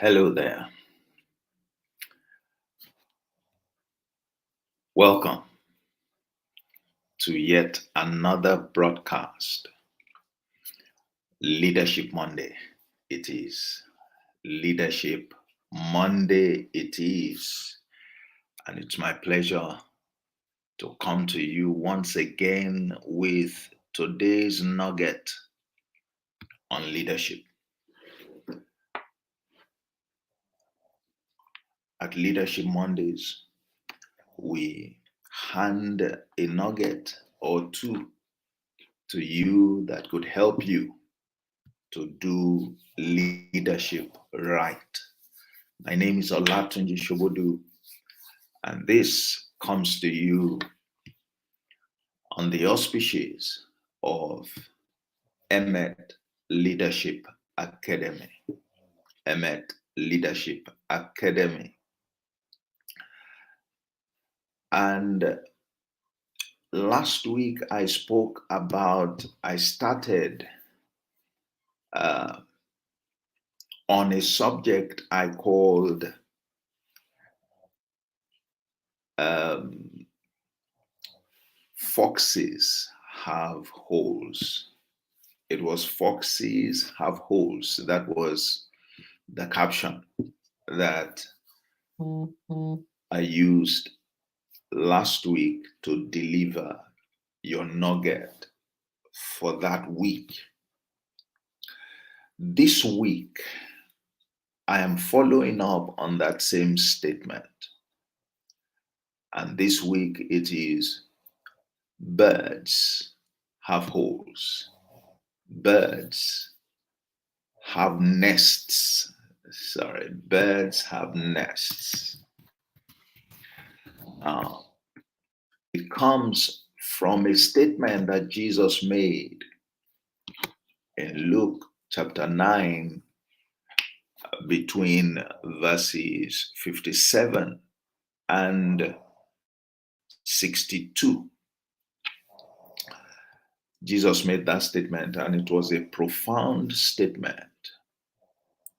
Hello there. Welcome to yet another broadcast. Leadership Monday. It is. Leadership Monday. It is. And it's my pleasure to come to you once again with today's nugget on leadership. At Leadership Mondays, we hand a nugget or two to you that could help you to do leadership right. My name is Olatunji Sobodu, and this comes to you on the auspices of Emmet Leadership Academy. Emmet Leadership Academy. And last week I started on a subject I called Foxes Have Holes. It was Foxes Have Holes. That was the caption that I used last week to deliver your nugget for that week. This week, I am following up on that same statement. And this week it is birds have holes. Birds have nests. Birds have nests. Now, it comes from a statement that Jesus made in Luke chapter 9, between verses 57 and 62. Jesus made that statement, and it was a profound statement.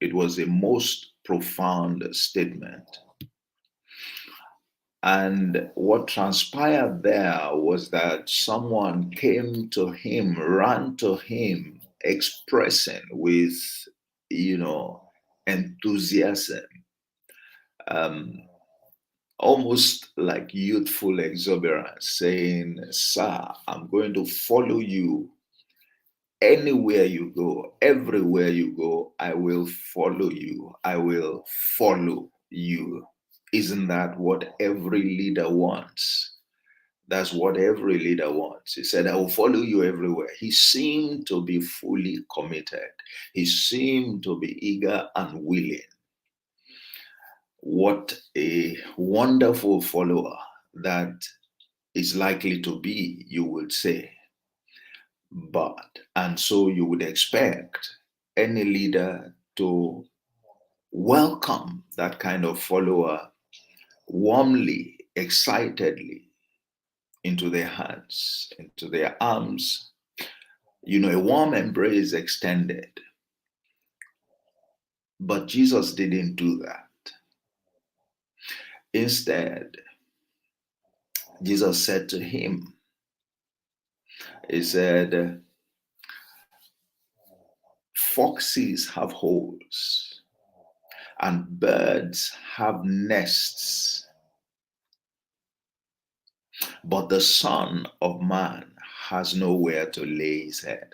It was a most profound statement. And what transpired there was that someone came to him, ran to him, expressing with, enthusiasm, almost like youthful exuberance, saying, "Sir, I'm going to follow you anywhere you go, everywhere you go. I will follow you. I will follow you." Isn't that what every leader wants? That's what every leader wants. He said, "I will follow you everywhere." He seemed to be fully committed. He seemed to be eager and willing. What a wonderful follower that is likely to be, you would say. And so you would expect any leader to welcome that kind of follower warmly, excitedly into their hands, into their arms, a warm embrace extended. But Jesus didn't do that. Instead, Jesus said to him, he said, "Foxes have holes and birds have nests, but the Son of Man has nowhere to lay his head."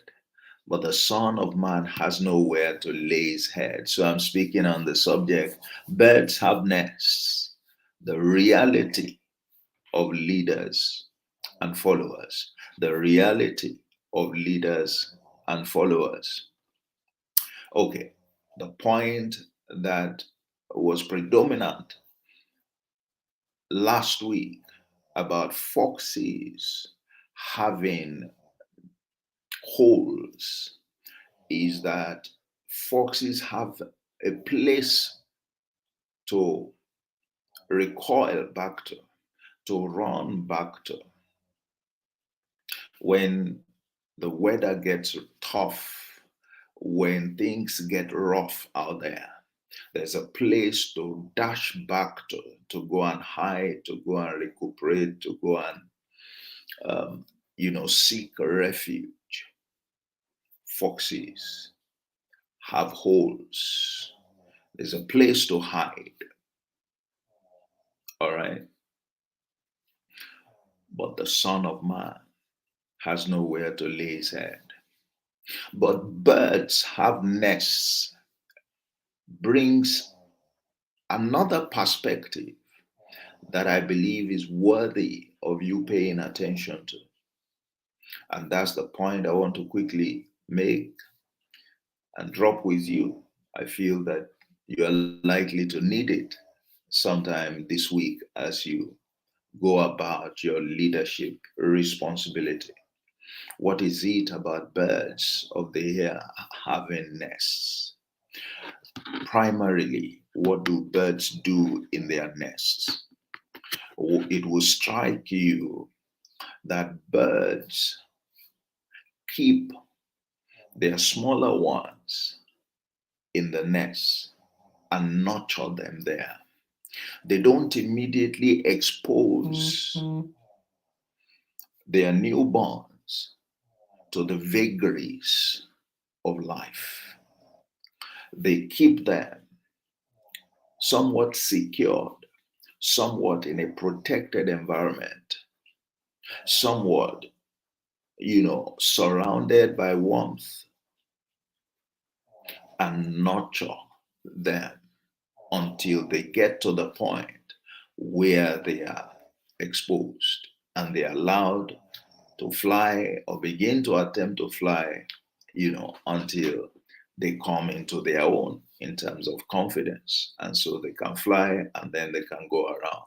But the Son of Man has nowhere to lay his head. So I'm speaking on the subject, birds have nests, the reality of leaders and followers. The reality of leaders and followers. Okay, the point that was predominant last week about foxes having holes is that foxes have a place to recoil back to run back to when the weather gets tough, when things get rough out there. There's a place to dash back to go and hide, to go and recuperate, to go and, seek a refuge. Foxes have holes. There's a place to hide. All right. But the Son of Man has nowhere to lay his head. But birds have nests, brings another perspective that I believe is worthy of you paying attention to. And that's the point I want to quickly make and drop with you. I feel that you are likely to need it sometime this week as you go about your leadership responsibility. What is it about birds of the air having nests? Primarily, what do birds do in their nests? It will strike you that birds keep their smaller ones in the nest and nurture them there. They don't immediately expose their newborns to the vagaries of life. They keep them somewhat secured, somewhat in a protected environment, somewhat, surrounded by warmth, and nurture them until they get to the point where they are exposed and they are allowed to fly or begin to attempt to fly, until they come into their own in terms of confidence. And so they can fly and then they can go around.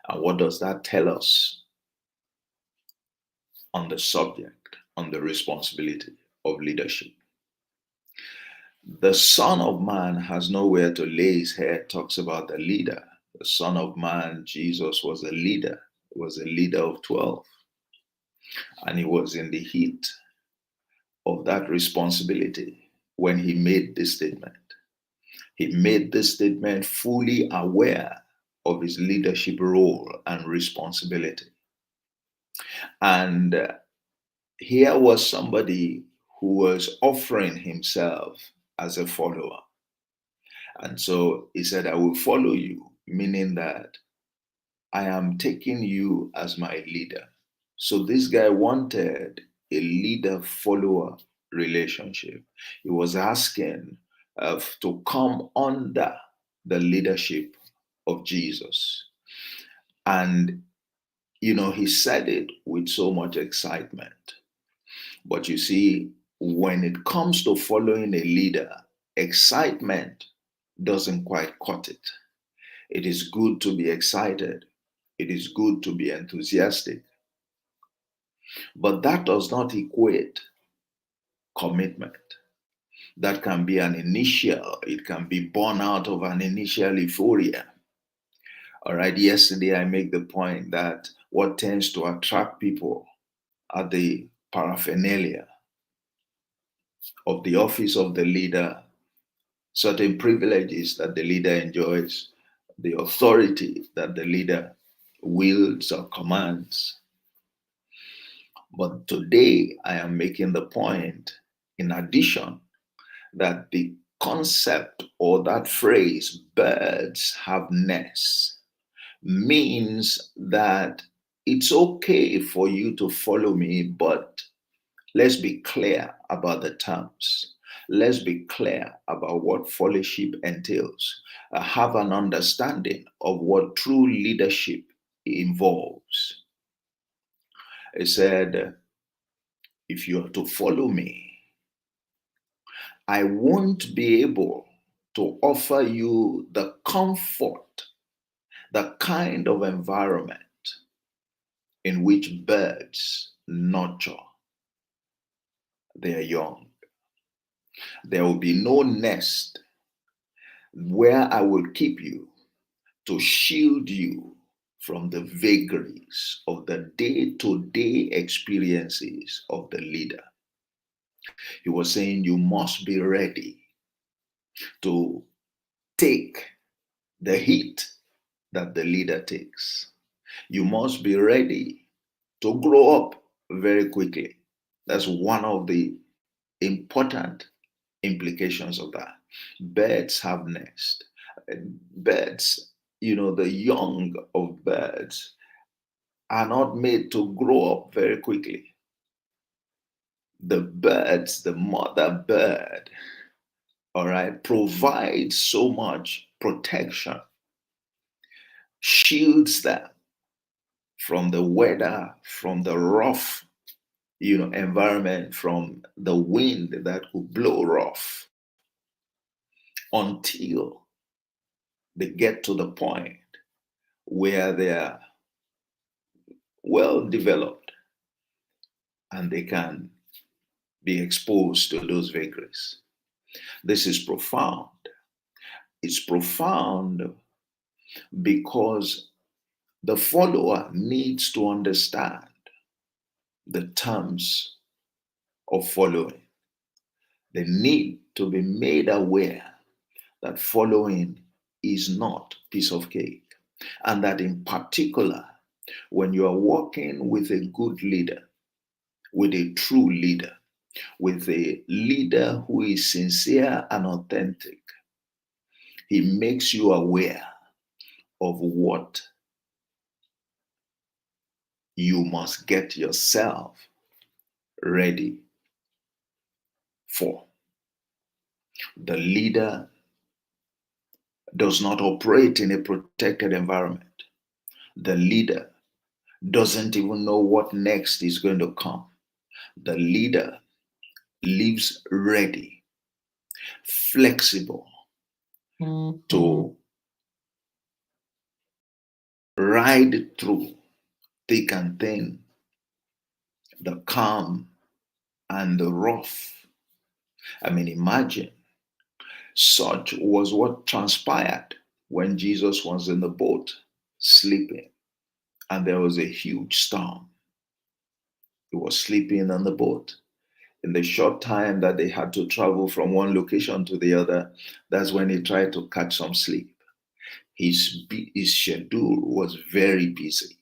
And what does that tell us on the subject, on the responsibility of leadership? The Son of Man has nowhere to lay his head talks about the leader. The Son of Man, Jesus, was a leader. He was a leader of 12. And he was in the heat of that responsibility when he made this statement. He made this statement fully aware of his leadership role and responsibility. And here was somebody who was offering himself as a follower. And so he said, I will follow you, meaning that I am taking you as my leader. So this guy wanted a leader-follower relationship. He was asking to come under the leadership of Jesus. And, he said it with so much excitement. But you see, when it comes to following a leader, excitement doesn't quite cut it. It is good to be excited. It is good to be enthusiastic. But that does not equate commitment. That can be it can be born out of an initial euphoria. All right, yesterday I make the point that what tends to attract people are the paraphernalia of the office of the leader, certain privileges that the leader enjoys, the authority that the leader wields or commands. But today I am making the point, in addition, that the concept or that phrase, birds have nests, means that it's okay for you to follow me, but let's be clear about the terms. Let's be clear about what fellowship entails. Have an understanding of what true leadership involves. It said, if you are to follow me, I won't be able to offer you the comfort, the kind of environment in which birds nurture their young. There will be no nest where I will keep you to shield you from the vagaries of the day-to-day experiences of the leader. He was saying you must be ready to take the heat that the leader takes. You must be ready to grow up very quickly. That's one of the important implications of that. Birds have nests. Birds, the young of birds are not made to grow up very quickly. The birds, the mother bird, all right, provides so much protection, shields them from the weather, from the rough, environment, from the wind that could blow rough, until they get to the point where they are well developed and they can be exposed to those vagaries. This is profound. It's profound because the follower needs to understand the terms of following. They need to be made aware that following is not piece of cake, and that in particular, when you are working with a good leader, with a true leader, with a leader who is sincere and authentic, he makes you aware of what you must get yourself ready for. The leader does not operate in a protected environment. The leader doesn't even know what next is going to come. The leader lives ready, flexible to ride through thick and thin, the calm and the rough. I mean, imagine, such was what transpired when Jesus was in the boat sleeping, and there was a huge storm. He was sleeping on the boat. In the short time that they had to travel from one location to the other, that's when he tried to catch some sleep. His schedule was very busy.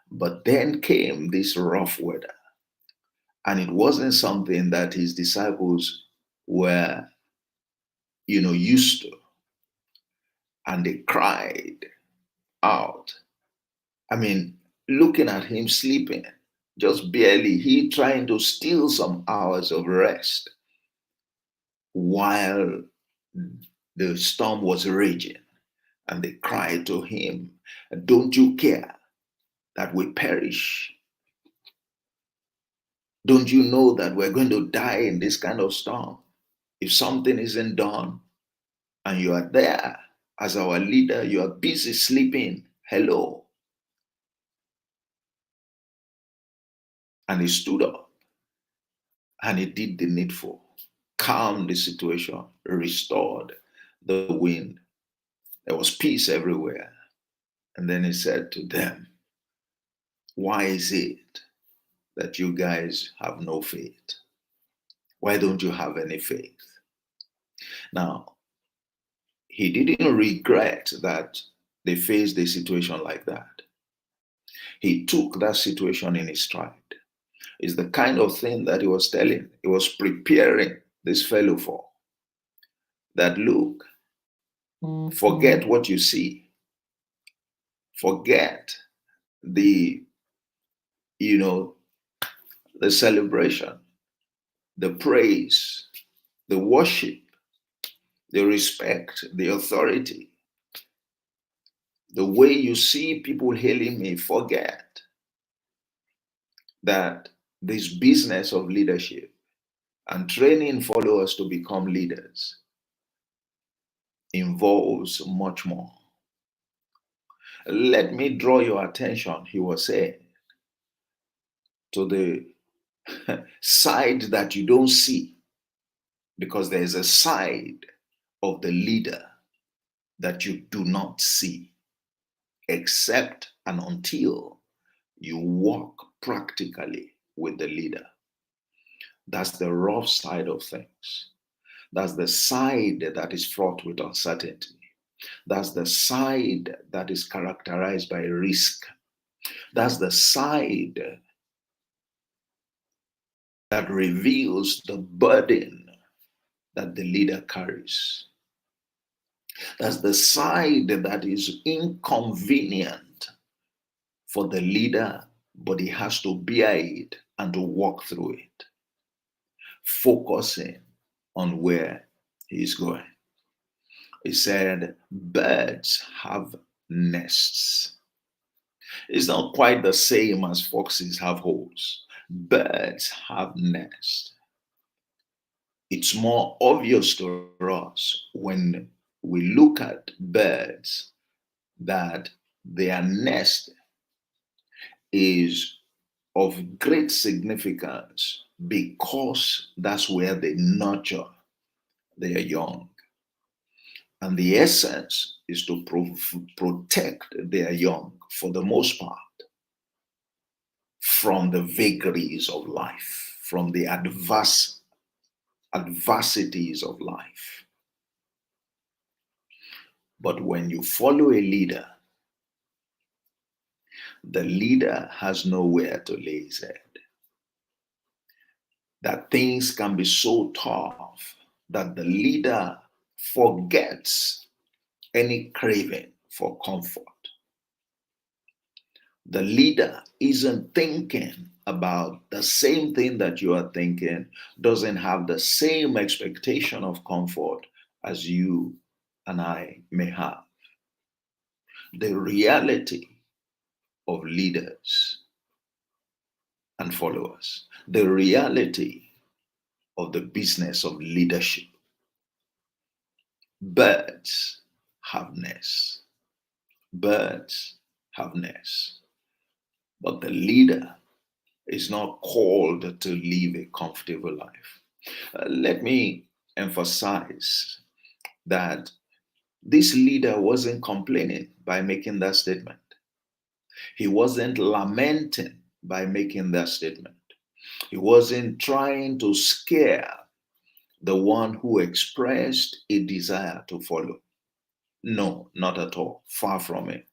But then came this rough weather, and it wasn't something that his disciples were, used to. And they cried out. I mean, looking at him sleeping, just barely, he trying to steal some hours of rest while the storm was raging. And they cried to him, "Don't you care that we perish? Don't you know that we're going to die in this kind of storm? If something isn't done and you are there as our leader, you are busy sleeping. Hello." And he stood up and he did the needful, calmed the situation, restored the wind. There was peace everywhere. And then he said to them, "Why is it that you guys have no faith? Why don't you have any faith?" Now, he didn't regret that they faced a situation like that. He took that situation in his stride. It's the kind of thing that he was preparing this fellow for. That, look, forget what you see. Forget the, the celebration, the praise, the worship, the respect, the authority, the way you see people hailing me. Forget that this business of leadership and training followers to become leaders involves much more. Let me draw your attention, he was saying, to the side that you don't see, because there is a side of the leader that you do not see, except and until you walk practically with the leader. That's the rough side of things. That's the side that is fraught with uncertainty. That's the side that is characterized by risk. That's the side that reveals the burden that the leader carries. That's the side that is inconvenient for the leader, but he has to bear it and to walk through it, focusing on where he is going. He said, birds have nests. It's not quite the same as foxes have holes. Birds have nests. It's more obvious to us when we look at birds that their nest is of great significance because that's where they nurture their young. And the essence is to protect their young, for the most part, from the vagaries of life, from the adversities of life. But when you follow a leader, the leader has nowhere to lay his head. That things can be so tough that the leader forgets any craving for comfort. The leader isn't thinking about the same thing that you are thinking, doesn't have the same expectation of comfort as you and I may have. The reality of leaders and followers, the reality of the business of leadership. Birds have nests. Birds have nests. But the leader is not called to live a comfortable life. Let me emphasize that this leader wasn't complaining by making that statement. He wasn't lamenting by making that statement. He wasn't trying to scare the one who expressed a desire to follow. No, not at all. Far from it.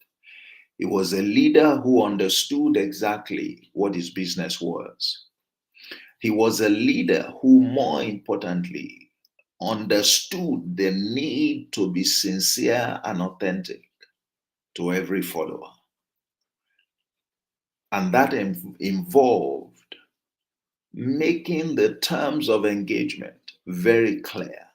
He was a leader who understood exactly what his business was. He was a leader who, more importantly, understood the need to be sincere and authentic to every follower. And that involved making the terms of engagement very clear,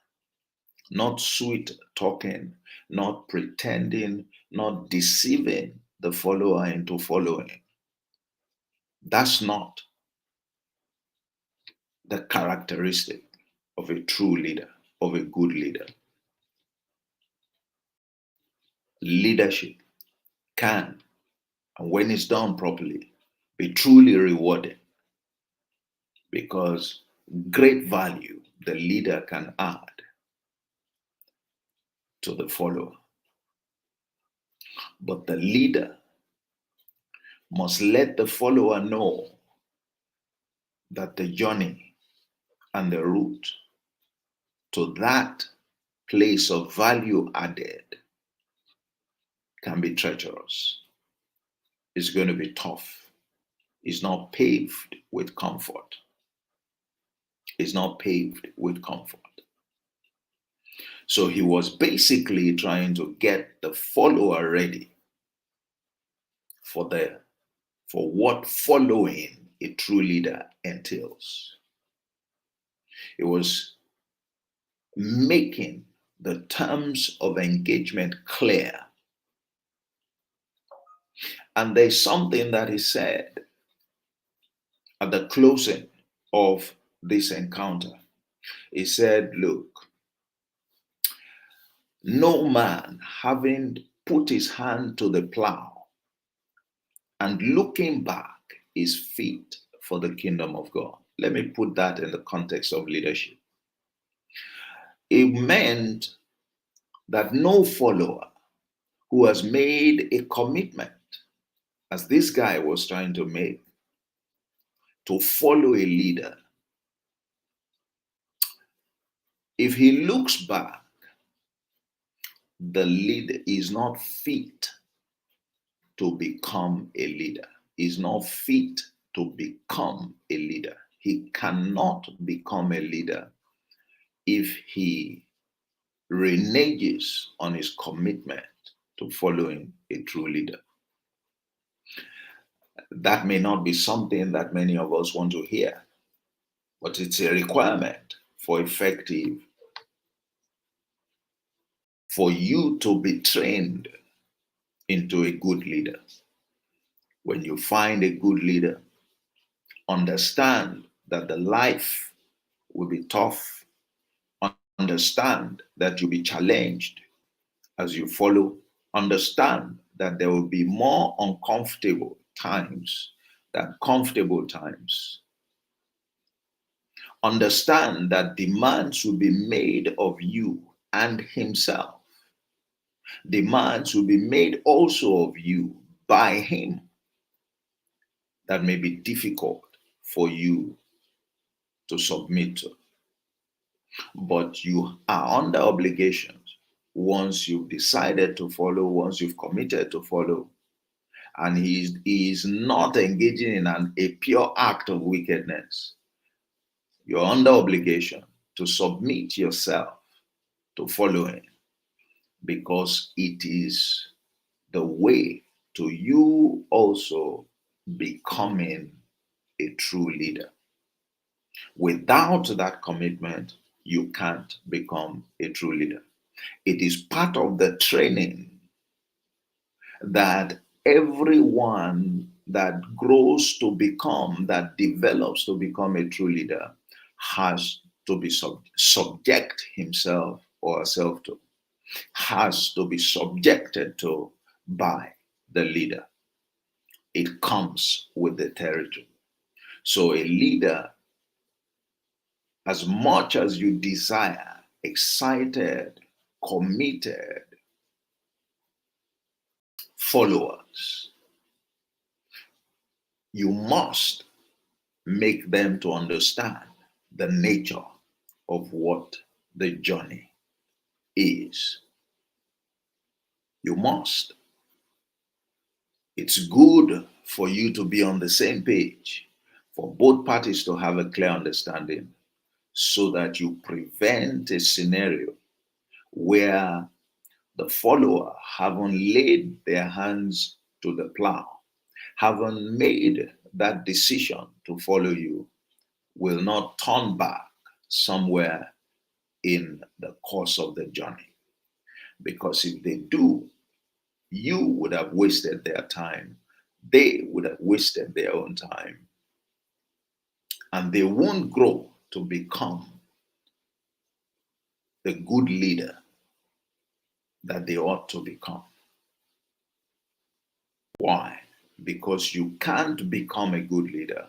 not sweet talking, not pretending, not deceiving the follower into following. That's not the characteristic of a true leader, of a good leader. Leadership can, and when it's done properly, be truly rewarding, because great value the leader can add to the follower. But the leader must let the follower know that the journey and the route to that place of value added can be treacherous. It's going to be tough. It's not paved with comfort. It's not paved with comfort. So he was basically trying to get the follower ready for what following a true leader entails. It was making the terms of engagement clear. And there's something that he said at the closing of this encounter. He said, look, no man having put his hand to the plow and looking back is fit for the kingdom of God. Let me put that in the context of leadership. It meant that no follower who has made a commitment, as this guy was trying to make, to follow a leader If he looks back, the leader is not fit to become a leader, is not fit to become a leader. He cannot become a leader if he reneges on his commitment to following a true leader. That may not be something that many of us want to hear, but it's a requirement for effective, for you to be trained into a good leader. When you find a good leader, understand that the life will be tough. Understand that you'll be challenged as you follow. Understand that there will be more uncomfortable times than comfortable times. Understand that demands will be made of you and himself. Demands will be made also of you by him that may be difficult for you to submit to. But you are under obligations once you've decided to follow, once you've committed to follow, and he is not engaging in a pure act of wickedness. You're under obligation to submit yourself to following, because it is the way to you also becoming a true leader. Without that commitment, you can't become a true leader. It is part of the training that everyone that grows to become, that develops to become a true leader, has to be subject himself or herself to, has to be subjected to by the leader. It comes with the territory. So a leader, as much as you desire, excited, committed followers, you must make them to understand the nature of what the journey is. You must. It's good for you to be on the same page, for both parties to have a clear understanding, so that you prevent a scenario where the follower, having laid their hands to the plow, having made that decision to follow you, will not turn back somewhere in the course of the journey. Because if they do, you would have wasted their time, they would have wasted their own time, and they won't grow to become the good leader that they ought to become. Why? Because you can't become a good leader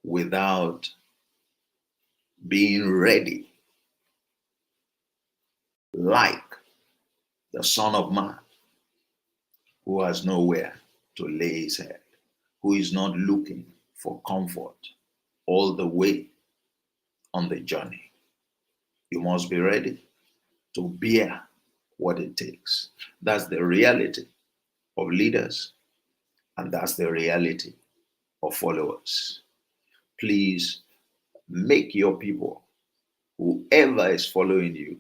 without being ready, like the Son of Man, who has nowhere to lay his head, who is not looking for comfort all the way on the journey. You must be ready to bear what it takes. That's the reality of leaders, and that's the reality of followers. Please make your people, whoever is following you,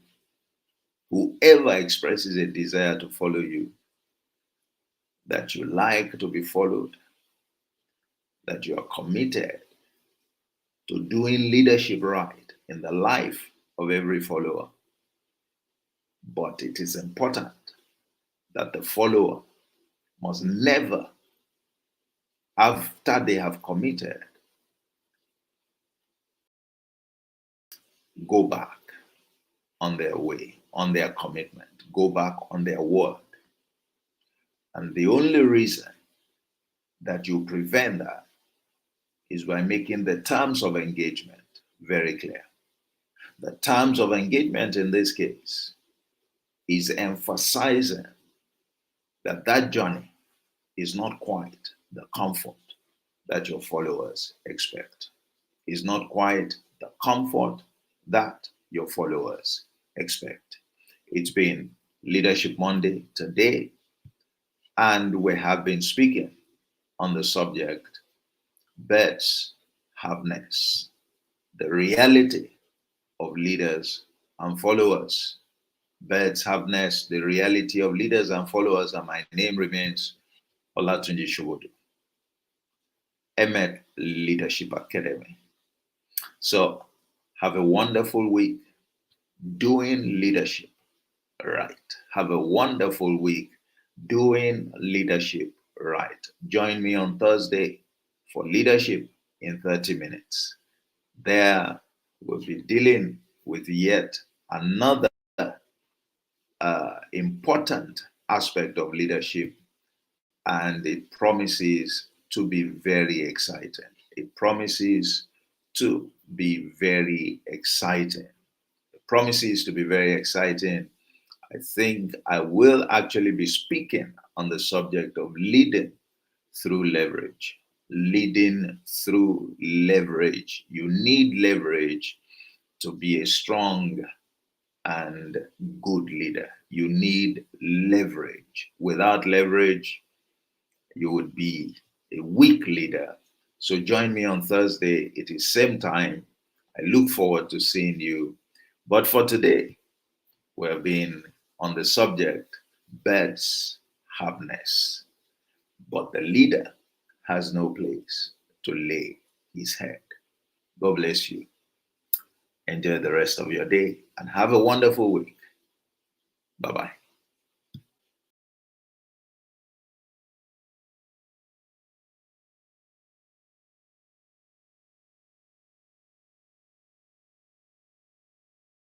whoever expresses a desire to follow you, that you like to be followed, that you are committed to doing leadership right in the life of every follower. But it is important that the follower must never, after they have committed, go back on their way, on their commitment, go back on their word. And the only reason that you prevent that is by making the terms of engagement very clear. The terms of engagement in this case is emphasizing that that journey is not quite the comfort that your followers expect. Is not quite the comfort that your followers expect. It's been Leadership Monday today, and we have been speaking on the subject birds have nests, the reality of leaders and followers. Birds have nests, the reality of leaders and followers, and my name remains Olatunji Sobodu, Emet Leadership Academy. So have a wonderful week doing leadership right. Have a wonderful week doing leadership right. Join me on Thursday for Leadership in 30 Minutes. There we'll be dealing with yet another important aspect of leadership, and it promises to be very exciting. It promises to be very exciting. It promises to be very exciting. I think I will actually be speaking on the subject of leading through leverage. Leading through leverage. You need leverage to be a strong and good leader. You need leverage. Without leverage, you would be a weak leader. So join me on Thursday. It is same time. I look forward to seeing you. But for today, we've been on the subject birds have nests, but the leader has no place to lay his head. God bless you. Enjoy the rest of your day and have a wonderful week. Bye bye.